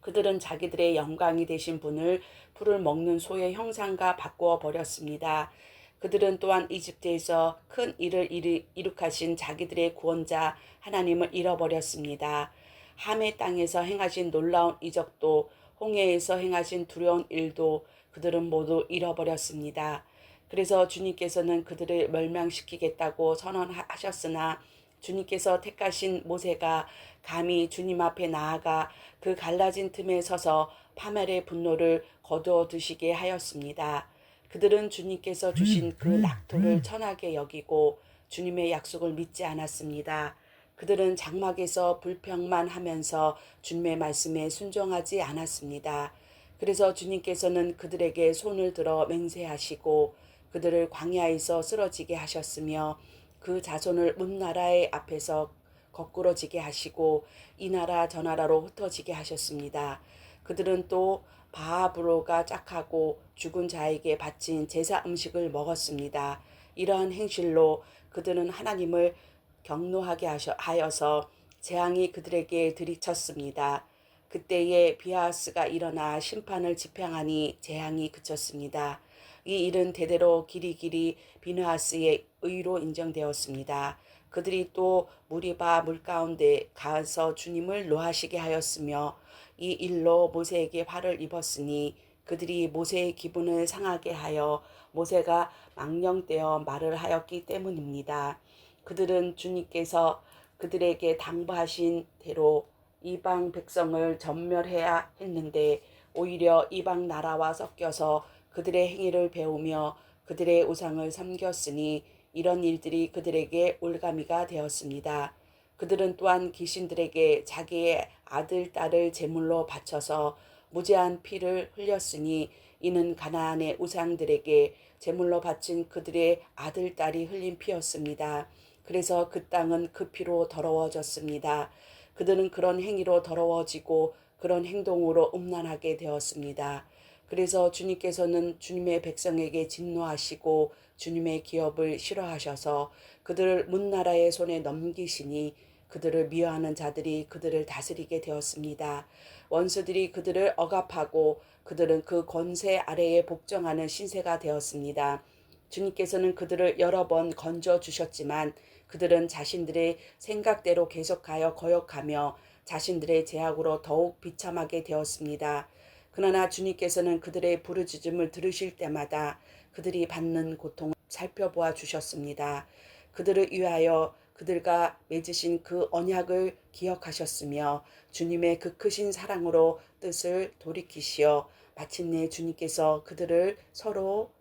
그들은 자기들의 영광이 되신 분을 풀을 먹는 소의 형상과 바꾸어 버렸습니다. 그들은 또한 이집트에서 큰 일을 이룩하신 자기들의 구원자 하나님을 잃어버렸습니다. 함의 땅에서 행하신 놀라운 이적도 홍해에서 행하신 두려운 일도 그들은 모두 잃어버렸습니다. 그래서 주님께서는 그들을 멸망시키겠다고 선언하셨으나 주님께서 택하신 모세가 감히 주님 앞에 나아가 그 갈라진 틈에 서서 파멸의 분노를 거두어 두시게 하였습니다. 그들은 주님께서 주신 그 낙토를 천하게 여기고 주님의 약속을 믿지 않았습니다. 그들은 장막에서 불평만 하면서 주님의 말씀에 순종하지 않았습니다. 그래서 주님께서는 그들에게 손을 들어 맹세하시고 그들을 광야에서 쓰러지게 하셨으며 그 자손을 문 나라의 앞에서 거꾸러지게 하시고 이 나라 저 나라로 흩어지게 하셨습니다. 그들은 또 바하브로가 짝하고 죽은 자에게 바친 제사 음식을 먹었습니다. 이러한 행실로 그들은 하나님을 경노하게 하여서 재앙이 그들에게 들이쳤습니다. 그때에 비하스가 일어나 심판을 집행하니 재앙이 그쳤습니다. 이 일은 대대로 길이길이 비느하스의 의로 인정되었습니다. 그들이 또 무리바 물가운데 가서 주님을 노하시게 하였으며 이 일로 모세에게 화를 입었으니 그들이 모세의 기분을 상하게 하여 모세가 망령되어 말을 하였기 때문입니다. 그들은 주님께서 그들에게 당부하신 대로 이방 백성을 전멸해야 했는데 오히려 이방 나라와 섞여서 그들의 행위를 배우며 그들의 우상을 섬겼으니 이런 일들이 그들에게 올가미가 되었습니다. 그들은 또한 귀신들에게 자기의 아들, 딸을 제물로 바쳐서 무제한 피를 흘렸으니 이는 가나안의 우상들에게 제물로 바친 그들의 아들, 딸이 흘린 피였습니다. 그래서 그 땅은 그 피로 더러워졌습니다. 그들은 그런 행위로 더러워지고 그런 행동으로 음란하게 되었습니다. 그래서 주님께서는 주님의 백성에게 진노하시고 주님의 기업을 싫어하셔서 그들을 문나라의 손에 넘기시니 그들을 미워하는 자들이 그들을 다스리게 되었습니다. 원수들이 그들을 억압하고 그들은 그 권세 아래에 복종하는 신세가 되었습니다. 주님께서는 그들을 여러 번 건져 주셨지만 그들은 자신들의 생각대로 계속하여 거역하며 자신들의 죄악으로 더욱 비참하게 되었습니다. 그러나 주님께서는 그들의 부르짖음을 들으실 때마다 그들이 받는 고통을 살펴보아 주셨습니다. 그들을 위하여 그들과 맺으신 그 언약을 기억하셨으며 주님의 그 크신 사랑으로 뜻을 돌이키시어 마침내 주님께서 그들을 서로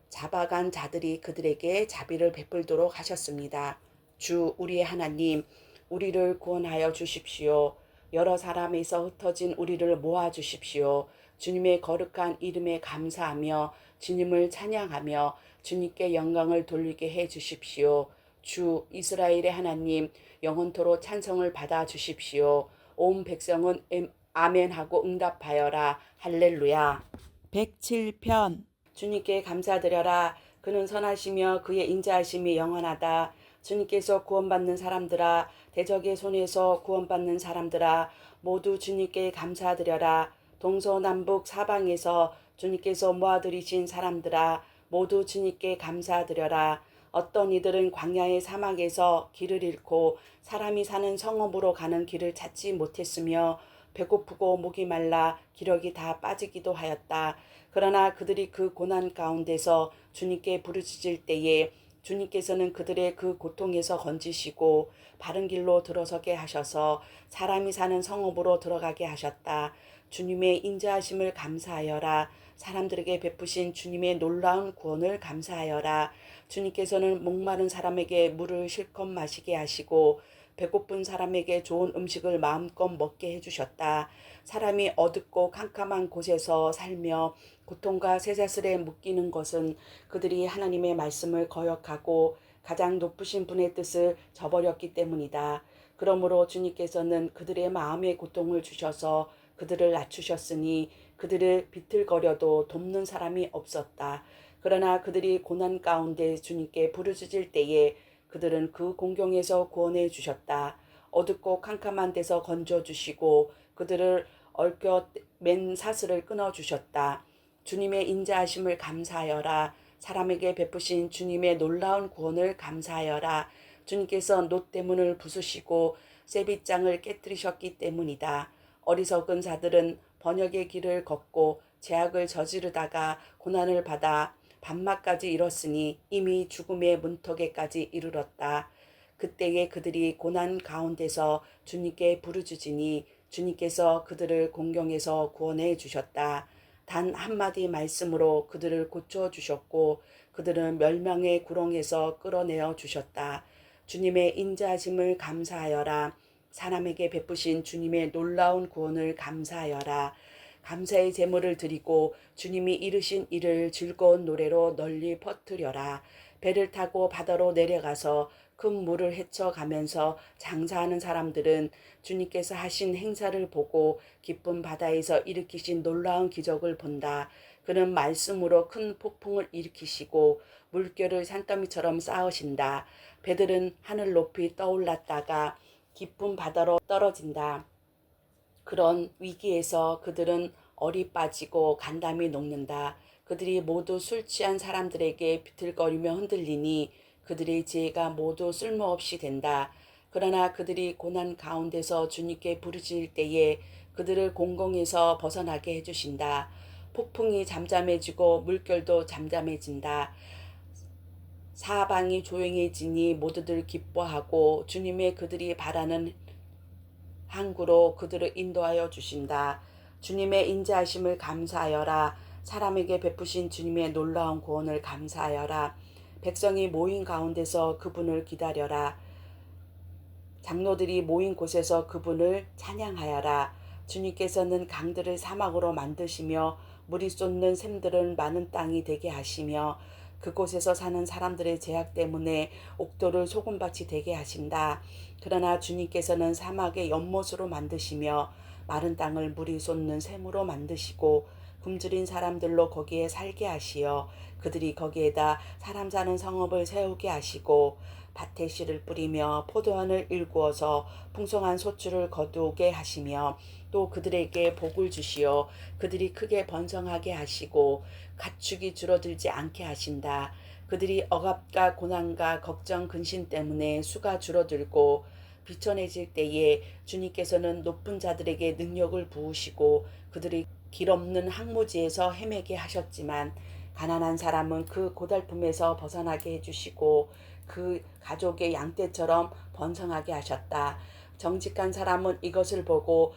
잡아간 자들이 그들에게 자비를 베풀도록 하셨습니다. 주 우리의 하나님, 우리를 구원하여 주십시오. 여러 사람에서 흩어진 우리를 모아 주십시오. 주님의 거룩한 이름에 감사하며 주님을 찬양하며 주님께 영광을 돌리게 해 주십시오. 주 이스라엘의 하나님, 영원토록 찬송을 받아 주십시오. 온 백성은 아멘하고 응답하여라. 할렐루야. 107편 주님께 감사드려라. 그는 선하시며 그의 인자하심이 영원하다. 주님께서 구원받는 사람들아, 대적의 손에서 구원받는 사람들아, 모두 주님께 감사드려라. 동서남북 사방에서 주님께서 모아들이신 사람들아, 모두 주님께 감사드려라. 어떤 이들은 광야의 사막에서 길을 잃고 사람이 사는 성읍으로 가는 길을 찾지 못했으며 배고프고 목이 말라 기력이 다 빠지기도 하였다. 그러나 그들이 그 고난 가운데서 주님께 부르짖을 때에 주님께서는 그들의 그 고통에서 건지시고 바른 길로 들어서게 하셔서 사람이 사는 성읍으로 들어가게 하셨다. 주님의 인자하심을 감사하여라. 사람들에게 베푸신 주님의 놀라운 구원을 감사하여라. 주님께서는 목마른 사람에게 물을 실컷 마시게 하시고 배고픈 사람에게 좋은 음식을 마음껏 먹게 해주셨다. 사람이 어둡고 캄캄한 곳에서 살며 고통과 쇠사슬에 묶이는 것은 그들이 하나님의 말씀을 거역하고 가장 높으신 분의 뜻을 저버렸기 때문이다. 그러므로 주님께서는 그들의 마음의 고통을 주셔서 그들을 낮추셨으니 그들을 비틀거려도 돕는 사람이 없었다. 그러나 그들이 고난 가운데 주님께 부르짖을 때에 그들은 그 공경에서 구원해 주셨다. 어둡고 캄캄한 데서 건져 주시고 그들을 얽혀 맨 사슬을 끊어 주셨다. 주님의 인자하심을 감사하여라. 사람에게 베푸신 주님의 놀라운 구원을 감사하여라. 주님께서 놋대문을 부수시고 쇠빗장을 깨뜨리셨기 때문이다. 어리석은 자들은 번역의 길을 걷고 죄악을 저지르다가 고난을 받아 밤낮까지 이뤘으니 이미 죽음의 문턱에까지 이르렀다. 그때에 그들이 고난 가운데서 주님께 부르짖으니 주님께서 그들을 공경해서 구원해 주셨다. 단 한마디 말씀으로 그들을 고쳐 주셨고 그들은 멸망의 구렁에서 끌어내어 주셨다. 주님의 인자하심을 감사하여라. 사람에게 베푸신 주님의 놀라운 구원을 감사하여라. 감사의 제물을 드리고 주님이 이루신 일을 즐거운 노래로 널리 퍼뜨려라. 배를 타고 바다로 내려가서 큰 물을 헤쳐가면서 장사하는 사람들은 주님께서 하신 행사를 보고 기쁜 바다에서 일으키신 놀라운 기적을 본다. 그는 말씀으로 큰 폭풍을 일으키시고 물결을 산더미처럼 쌓으신다. 배들은 하늘 높이 떠올랐다가 깊은 바다로 떨어진다. 그런 위기에서 그들은 얼이 빠지고 간담이 녹는다. 그들이 모두 술 취한 사람들에게 비틀거리며 흔들리니 그들의 지혜가 모두 쓸모없이 된다. 그러나 그들이 고난 가운데서 주님께 부르짖을 때에 그들을 공공에서 벗어나게 해주신다. 폭풍이 잠잠해지고 물결도 잠잠해진다. 사방이 조용해지니 모두들 기뻐하고 주님의 그들이 바라는 항구로 그들을 인도하여 주신다. 주님의 인자하심을 감사하여라. 사람에게 베푸신 주님의 놀라운 구원을 감사하여라. 백성이 모인 가운데서 그분을 기다려라. 장로들이 모인 곳에서 그분을 찬양하여라. 주님께서는 강들을 사막으로 만드시며 물이 쏟는 샘들은 많은 땅이 되게 하시며 그곳에서 사는 사람들의 제약 때문에 옥토를 소금밭이 되게 하신다. 그러나 주님께서는 사막의 연못으로 만드시며 마른 땅을 물이 쏟는 샘으로 만드시고 굶주린 사람들로 거기에 살게 하시어 그들이 거기에다 사람 사는 성읍을 세우게 하시고 밭에 씨를 뿌리며 포도원을 일구어서 풍성한 소출을 거두게 하시며 또 그들에게 복을 주시어 그들이 크게 번성하게 하시고 가축이 줄어들지 않게 하신다. 그들이 억압과 고난과 걱정 근심 때문에 수가 줄어들고 비천해질 때에 주님께서는 높은 자들에게 능력을 부으시고 그들이 길 없는 항무지에서 헤매게 하셨지만 가난한 사람은 그 고달픔에서 벗어나게 해주시고 그 가족의 양떼처럼 번성하게 하셨다. 정직한 사람은 이것을 보고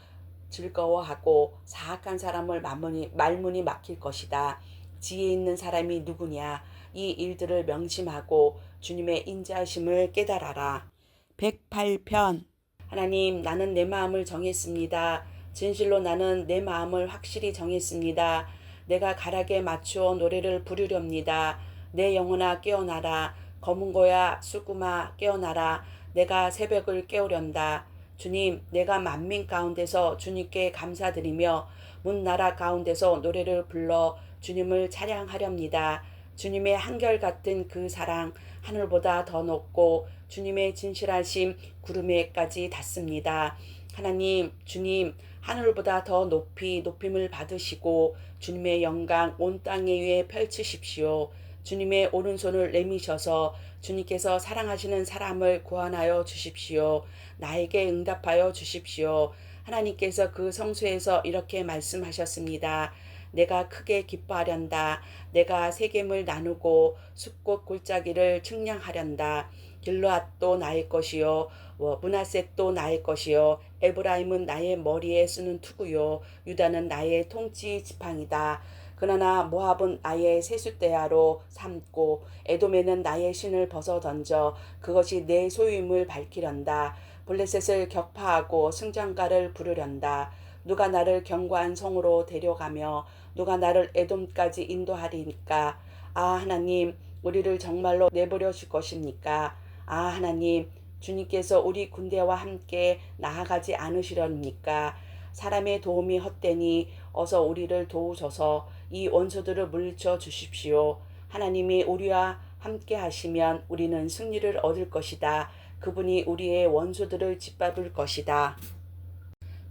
즐거워하고 사악한 사람을 말문이 막힐 것이다. 지혜 있는 사람이 누구냐? 이 일들을 명심하고 주님의 인자하심을 깨달아라. 108편. 하나님, 나는 내 마음을 정했습니다. 진실로 나는 내 마음을 확실히 정했습니다. 내가 가락에 맞추어 노래를 부르렵니다. 내 영혼아 깨어나라. 검은 고야 수구마 깨어나라. 내가 새벽을 깨우련다. 주님, 내가 만민 가운데서 주님께 감사드리며 문 나라 가운데서 노래를 불러 주님을 찬양하렵니다. 주님의 한결같은 그 사랑 하늘보다 더 높고 주님의 진실하심 구름 위에까지 닿습니다. 하나님, 주님, 하늘보다 더 높이 높임을 받으시고 주님의 영광 온 땅 위에 펼치십시오. 주님의 오른손을 내미셔서 주님께서 사랑하시는 사람을 구원하여 주십시오. 나에게 응답하여 주십시오. 하나님께서 그 성소에서 이렇게 말씀하셨습니다. 내가 크게 기뻐하련다. 내가 세겜을 나누고 숲꽃 골짜기를 측량하련다. 길르앗도 나의 것이요 므낫셋도 나의 것이요 에브라임은 나의 머리에 쓰는 투구요 유다는 나의 통치 지팡이다. 그러나 모압은 나의 세숫대야로 삼고 에돔에는 나의 신을 벗어 던져 그것이 내 소유임을 밝히련다. 블레셋을 격파하고 승전가를 부르련다. 누가 나를 견고한 성으로 데려가며 누가 나를 에돔까지 인도하리니까. 아 하나님, 우리를 정말로 내버려줄 것입니까? 아 하나님, 주님께서 우리 군대와 함께 나아가지 않으시렵니까? 사람의 도움이 헛되니 어서 우리를 도우셔서 이 원수들을 물리쳐 주십시오. 하나님이 우리와 함께 하시면 우리는 승리를 얻을 것이다. 그분이 우리의 원수들을 짓밟을 것이다.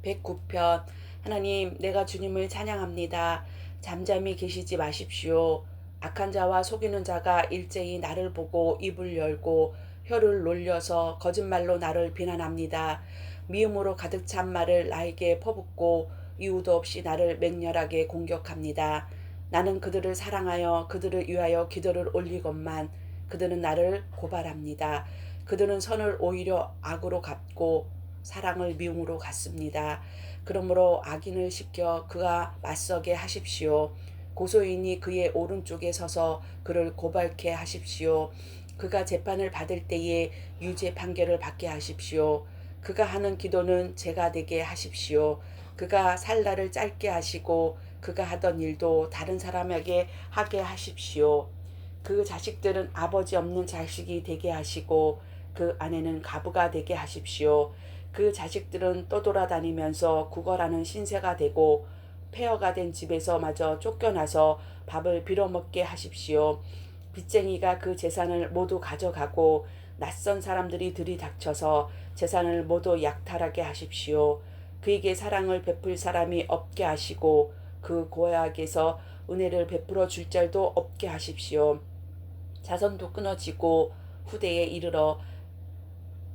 109편. 하나님, 내가 주님을 찬양합니다. 잠잠히 계시지 마십시오. 악한 자와 속이는 자가 일제히 나를 보고 입을 열고 혀를 놀려서 거짓말로 나를 비난합니다. 미움으로 가득 찬 말을 나에게 퍼붓고 이유도 없이 나를 맹렬하게 공격합니다. 나는 그들을 사랑하여 그들을 위하여 기도를 올리건만 그들은 나를 고발합니다. 그들은 선을 오히려 악으로 갚고 사랑을 미움으로 갚습니다. 그러므로 악인을 시켜 그가 맞서게 하십시오. 고소인이 그의 오른쪽에 서서 그를 고발케 하십시오. 그가 재판을 받을 때에 유죄 판결을 받게 하십시오. 그가 하는 기도는 제가 되게 하십시오. 그가 살 날을 짧게 하시고 그가 하던 일도 다른 사람에게 하게 하십시오. 그 자식들은 아버지 없는 자식이 되게 하시고 그 아내는 가부가 되게 하십시오. 그 자식들은 떠돌아다니면서 구걸하는 신세가 되고 폐허가 된 집에서 마저 쫓겨나서 밥을 빌어먹게 하십시오. 빚쟁이가 그 재산을 모두 가져가고 낯선 사람들이 들이닥쳐서 재산을 모두 약탈하게 하십시오. 그에게 사랑을 베풀 사람이 없게 하시고 그 고약에서 은혜를 베풀어 줄 자도 없게 하십시오. 자손도 끊어지고 후대에 이르러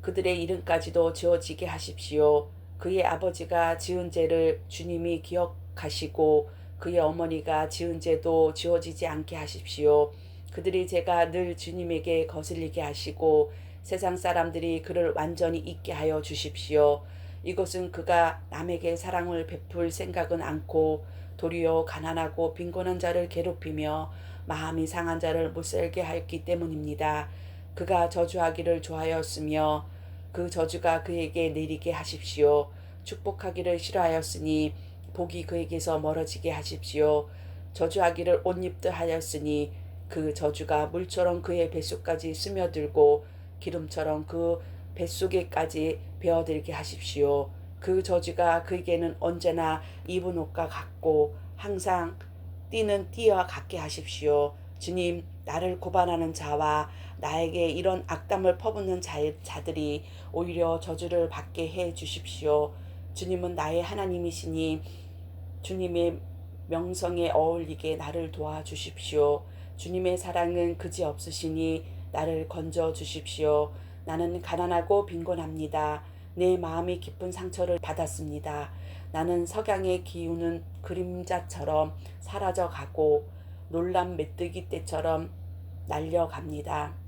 그들의 이름까지도 지어지게 하십시오. 그의 아버지가 지은 죄를 주님이 기억하시고 그의 어머니가 지은 죄도 지워지지 않게 하십시오. 그들의 죄가 늘 주님에게 거슬리게 하시고 세상 사람들이 그를 완전히 잊게 하여 주십시오. 이것은 그가 남에게 사랑을 베풀 생각은 않고 도리어 가난하고 빈곤한 자를 괴롭히며 마음이 상한 자를 못살게 하였기 때문입니다. 그가 저주하기를 좋아하였으며 그 저주가 그에게 내리게 하십시오. 축복하기를 싫어하였으니 복이 그에게서 멀어지게 하십시오. 저주하기를 옷 입듯 하였으니 그 저주가 물처럼 그의 뱃속까지 스며들고 기름처럼 그 뱃속에까지 베어들게 하십시오. 그 저주가 그에게는 언제나 입은 옷과 같고 항상 띠는 띠와 같게 하십시오. 주님, 나를 고발하는 자와 나에게 이런 악담을 퍼붓는 자들이 오히려 저주를 받게 해 주십시오. 주님은 나의 하나님이시니 주님의 명성에 어울리게 나를 도와주십시오. 주님의 사랑은 그지없으시니 나를 건져 주십시오. 나는 가난하고 빈곤합니다. 내 마음이 깊은 상처를 받았습니다. 나는 석양의 기운은 그림자처럼 사라져가고 놀람 메뚜기 떼처럼 날려갑니다.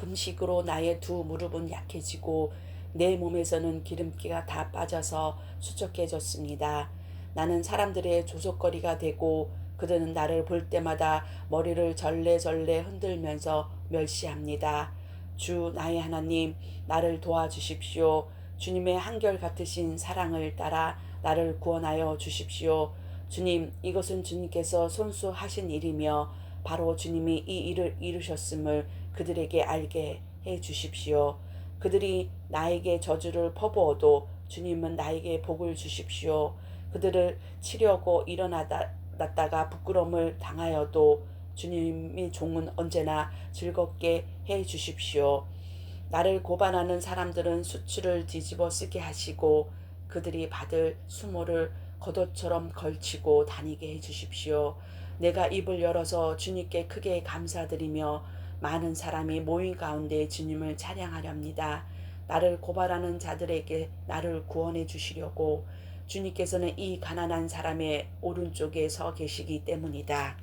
금식으로 나의 두 무릎은 약해지고 내 몸에서는 기름기가 다 빠져서 수척해졌습니다. 나는 사람들의 조속거리가 되고 그들은 나를 볼 때마다 머리를 절레절레 흔들면서 멸시합니다. 주 나의 하나님, 나를 도와주십시오. 주님의 한결같으신 사랑을 따라 나를 구원하여 주십시오. 주님, 이것은 주님께서 손수하신 일이며 바로 주님이 이 일을 이루셨음을 그들에게 알게 해 주십시오. 그들이 나에게 저주를 퍼부어도 주님은 나에게 복을 주십시오. 그들을 치려고 일어났다가 부끄러움을 당하여도 주님의 종은 언제나 즐겁게 해 주십시오. 나를 고발하는 사람들은 수치를 뒤집어 쓰게 하시고 그들이 받을 수모를 겉옷처럼 걸치고 다니게 해 주십시오. 내가 입을 열어서 주님께 크게 감사드리며 많은 사람이 모인 가운데 주님을 찬양하렵니다. 나를 고발하는 자들에게 나를 구원해 주시려고 주님께서는 이 가난한 사람의 오른쪽에 서 계시기 때문이다.